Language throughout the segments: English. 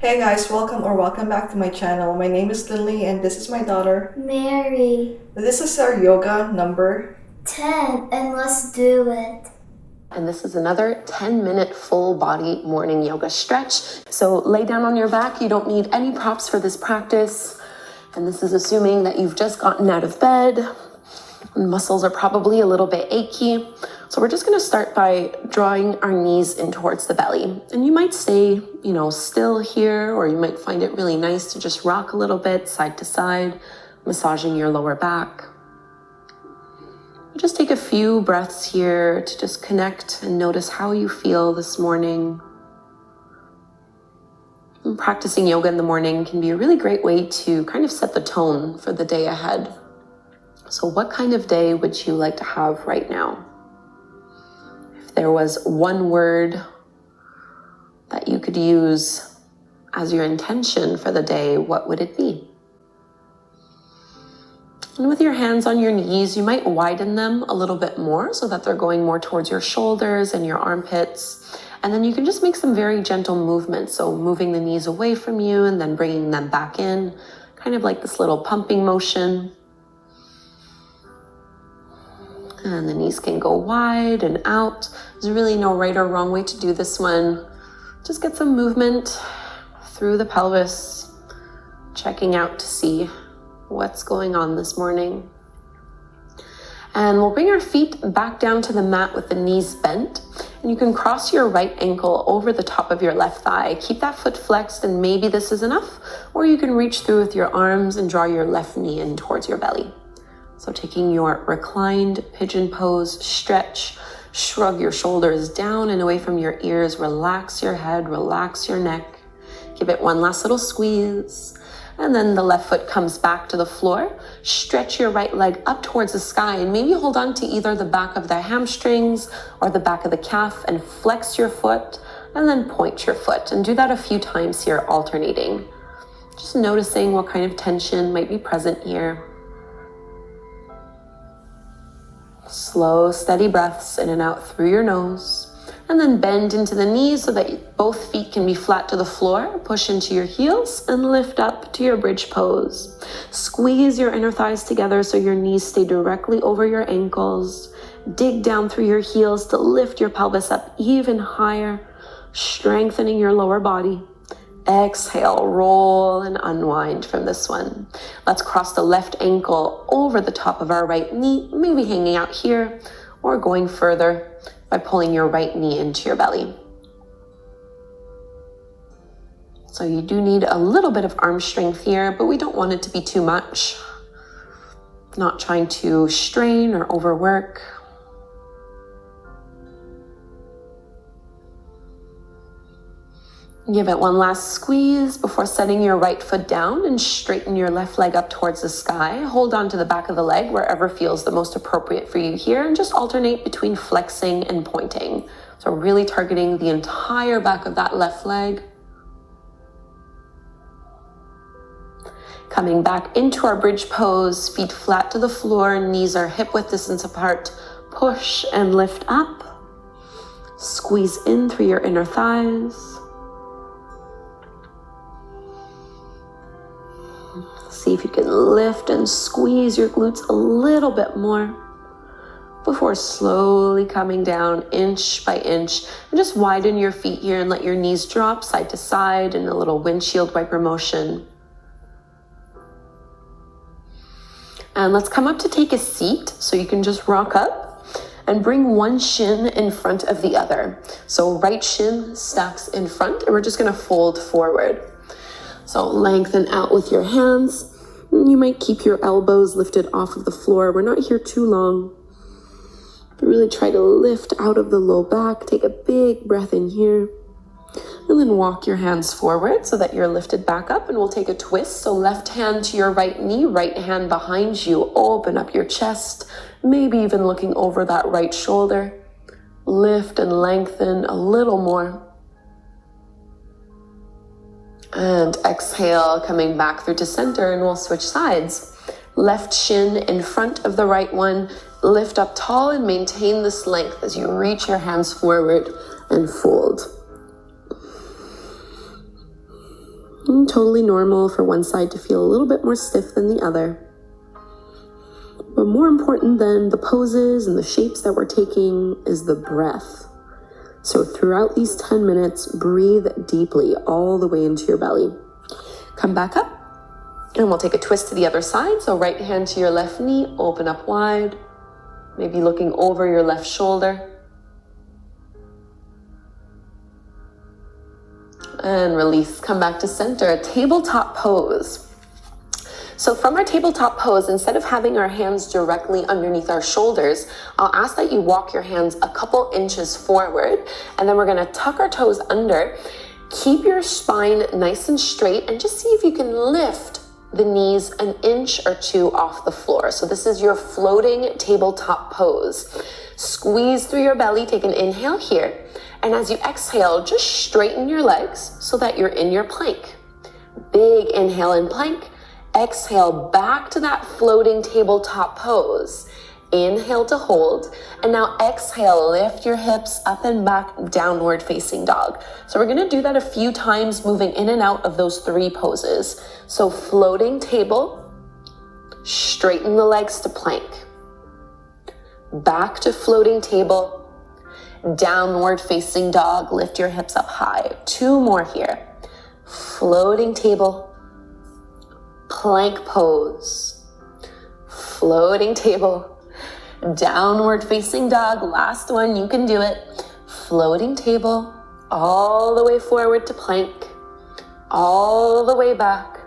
Hey guys, welcome back to my channel. My name is Lynley and this is my daughter, Mary. This is our yoga number 10, and let's do it. And this is another 10-minute full body morning yoga stretch. So lay down on your back. You don't need any props for this practice. And this is assuming that you've just gotten out of bed. Muscles are probably a little bit achy. So we're just gonna start by drawing our knees in towards the belly. And you might stay, still here, or you might find it really nice to just rock a little bit side to side, massaging your lower back. Just take a few breaths here to just connect and notice how you feel this morning. And practicing yoga in the morning can be a really great way to kind of set the tone for the day ahead. So what kind of day would you like to have right now? If there was one word that you could use as your intention for the day, what would it be? And with your hands on your knees, you might widen them a little bit more so that they're going more towards your shoulders and your armpits. And then you can just make some very gentle movements. So moving the knees away from you and then bringing them back in, kind of like this little pumping motion. And the knees can go wide and out. There's really no right or wrong way to do this one. Just get some movement through the pelvis, checking out to see what's going on this morning. And we'll bring our feet back down to the mat with the knees bent. And you can cross your right ankle over the top of your left thigh. Keep that foot flexed, and maybe this is enough. Or you can reach through with your arms and draw your left knee in towards your belly. So taking your reclined pigeon pose, stretch, shrug your shoulders down and away from your ears, relax your head, relax your neck. Give it one last little squeeze. And then the left foot comes back to the floor. Stretch your right leg up towards the sky and maybe hold on to either the back of the hamstrings or the back of the calf and flex your foot and then point your foot. And do that a few times here, alternating. Just noticing what kind of tension might be present here. Slow, steady breaths in and out through your nose. And then bend into the knees so that both feet can be flat to the floor. Push into your heels and lift up to your bridge pose. Squeeze your inner thighs together so your knees stay directly over your ankles. Dig down through your heels to lift your pelvis up even higher, strengthening your lower body. Exhale, roll and unwind from this one. Let's cross the left ankle over the top of our right knee, maybe hanging out here or going further by pulling your right knee into your belly. So you do need a little bit of arm strength here, but we don't want it to be too much. Not trying to strain or overwork. Give it one last squeeze before setting your right foot down and straighten your left leg up towards the sky. Hold on to the back of the leg wherever feels the most appropriate for you here, and just alternate between flexing and pointing. So really targeting the entire back of that left leg. Coming back into our bridge pose, feet flat to the floor, knees are hip width distance apart. Push and lift up. Squeeze in through your inner thighs. See if you can lift and squeeze your glutes a little bit more before slowly coming down inch by inch. And just widen your feet here and let your knees drop side to side in a little windshield wiper motion. And let's come up to take a seat so you can just rock up and bring one shin in front of the other. So right shin stacks in front and we're just gonna fold forward. So lengthen out with your hands. You might keep your elbows lifted off of the floor. We're not here too long. Really try to lift out of the low back. Take a big breath in here. And then walk your hands forward so that you're lifted back up, and we'll take a twist. So left hand to your right knee, right hand behind you. Open up your chest, maybe even looking over that right shoulder. Lift and lengthen a little more. And exhale, coming back through to center, and we'll switch sides. Left shin in front of the right one. Lift up tall and maintain this length as you reach your hands forward and fold. Totally normal for one side to feel a little bit more stiff than the other. But more important than the poses and the shapes that we're taking is the breath. So throughout these 10 minutes, breathe deeply all the way into your belly. Come back up and we'll take a twist to the other side. So right hand to your left knee, open up wide, maybe looking over your left shoulder. And release, come back to center, tabletop pose. So from our tabletop pose, instead of having our hands directly underneath our shoulders, I'll ask that you walk your hands a couple inches forward, and then we're gonna tuck our toes under. Keep your spine nice and straight, and just see if you can lift the knees an inch or two off the floor. So this is your floating tabletop pose. Squeeze through your belly, take an inhale here, and as you exhale, just straighten your legs so that you're in your plank. Big inhale in plank. Exhale back to that floating tabletop pose. Inhale to hold, and now exhale, lift your hips up and back, downward facing dog. So we're gonna do that a few times, moving in and out of those 3 poses. So floating table, straighten the legs to plank. Back to floating table, downward facing dog, lift your hips up high. 2 more here. Floating table, plank pose, floating table, downward facing dog. Last one, you can do it. Floating table, all the way forward to plank, all the way back,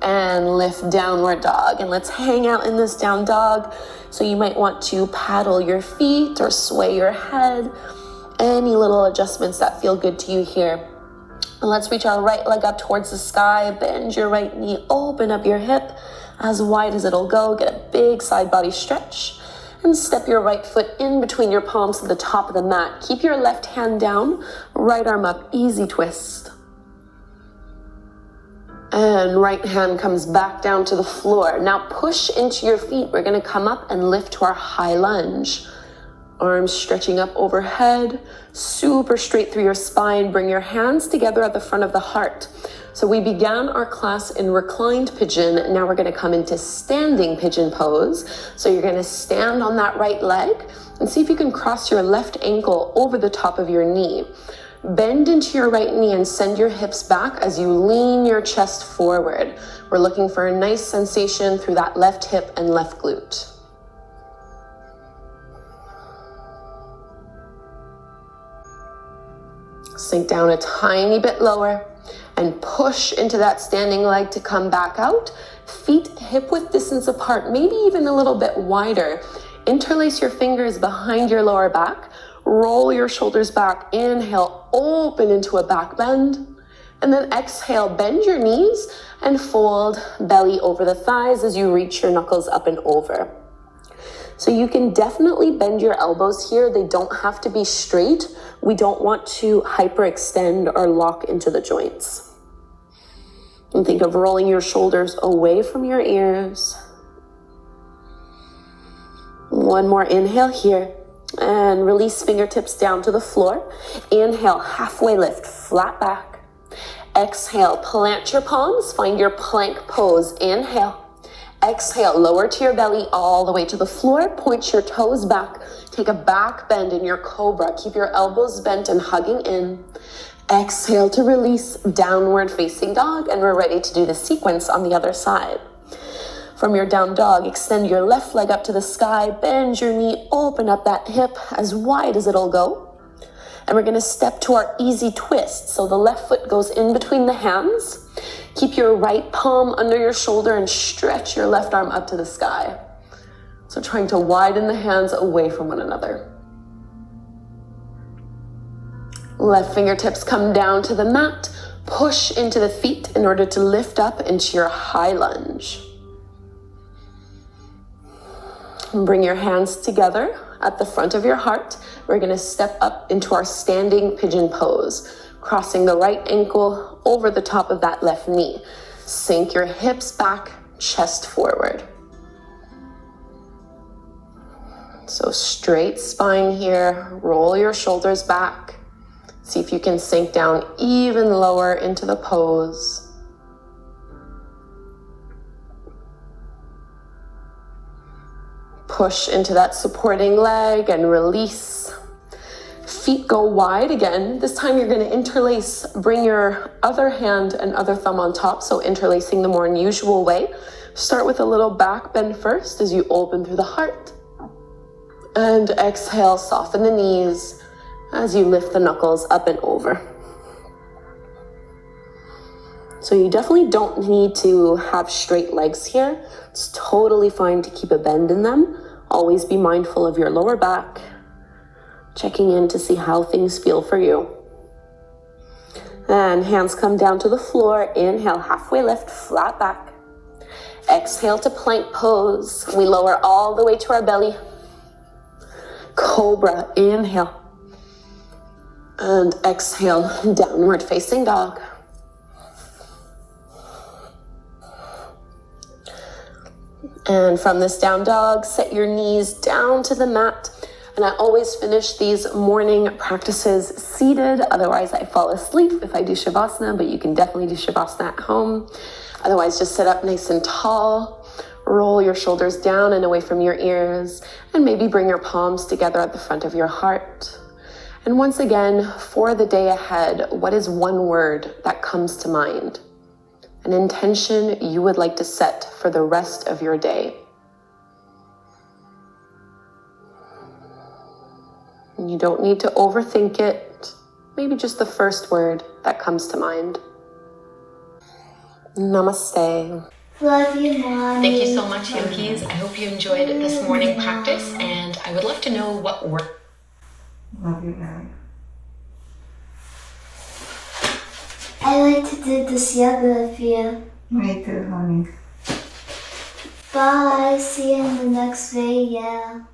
and lift downward dog. And let's hang out in this down dog. So you might want to paddle your feet or sway your head. Any little adjustments that feel good to you here. And let's reach our right leg up towards the sky, bend your right knee, open up your hip as wide as it'll go, get a big side body stretch, and step your right foot in between your palms to the top of the mat. Keep your left hand down, right arm up, easy twist. And right hand comes back down to the floor. Now push into your feet. We're gonna come up and lift to our high lunge. Arms stretching up overhead, super straight through your spine. Bring your hands together at the front of the heart. So we began our class in reclined pigeon. Now we're gonna come into standing pigeon pose. So you're gonna stand on that right leg and see if you can cross your left ankle over the top of your knee. Bend into your right knee and send your hips back as you lean your chest forward. We're looking for a nice sensation through that left hip and left glute. Sink down a tiny bit lower and push into that standing leg to come back out. Feet hip width distance apart, maybe even a little bit wider. Interlace your fingers behind your lower back. Roll your shoulders back. Inhale, open into a back bend. And then exhale, bend your knees and fold belly over the thighs as you reach your knuckles up and over. So you can definitely bend your elbows here. They don't have to be straight. We don't want to hyperextend or lock into the joints. And think of rolling your shoulders away from your ears. One more inhale here. And release fingertips down to the floor. Inhale, halfway lift, flat back. Exhale, plant your palms, find your plank pose. Inhale. Exhale, lower to your belly all the way to the floor. Point your toes back. Take a back bend in your cobra. Keep your elbows bent and hugging in. Exhale to release, downward facing dog, and we're ready to do the sequence on the other side. From your down dog, extend your left leg up to the sky, bend your knee, open up that hip as wide as it'll go. And we're gonna step to our easy twist. So the left foot goes in between the hands. Keep your right palm under your shoulder and stretch your left arm up to the sky. So trying to widen the hands away from one another. Left fingertips come down to the mat. Push into the feet in order to lift up into your high lunge. And bring your hands together at the front of your heart. We're gonna step up into our standing pigeon pose, crossing the right ankle over the top of that left knee. Sink your hips back, chest forward. So straight spine here, roll your shoulders back. See if you can sink down even lower into the pose. Push into that supporting leg and release. Feet go wide again. This time you're going to interlace. Bring your other hand and other thumb on top, so interlacing the more unusual way. Start with a little back bend first as you open through the heart. And exhale, soften the knees as you lift the knuckles up and over. So you definitely don't need to have straight legs here. It's totally fine to keep a bend in them. Always be mindful of your lower back. Checking in to see how things feel for you. And hands come down to the floor. Inhale, halfway lift, flat back. Exhale to plank pose. We lower all the way to our belly. Cobra, inhale. And exhale, downward facing dog. And from this down dog, set your knees down to the mat. And I always finish these morning practices seated. Otherwise, I fall asleep if I do Shavasana, but you can definitely do Shavasana at home. Otherwise, just sit up nice and tall. Roll your shoulders down and away from your ears. And maybe bring your palms together at the front of your heart. And once again, for the day ahead, what is one word that comes to mind? An intention you would like to set for the rest of your day. And you don't need to overthink it. Maybe just the first word that comes to mind. Namaste. Love you, Mommy. Thank you so much, yogis. I hope you enjoyed this morning practice, and I would love to know what word. Love you, Mary. I like to do this yoga with you. Me too, honey. Bye. See you in the next video.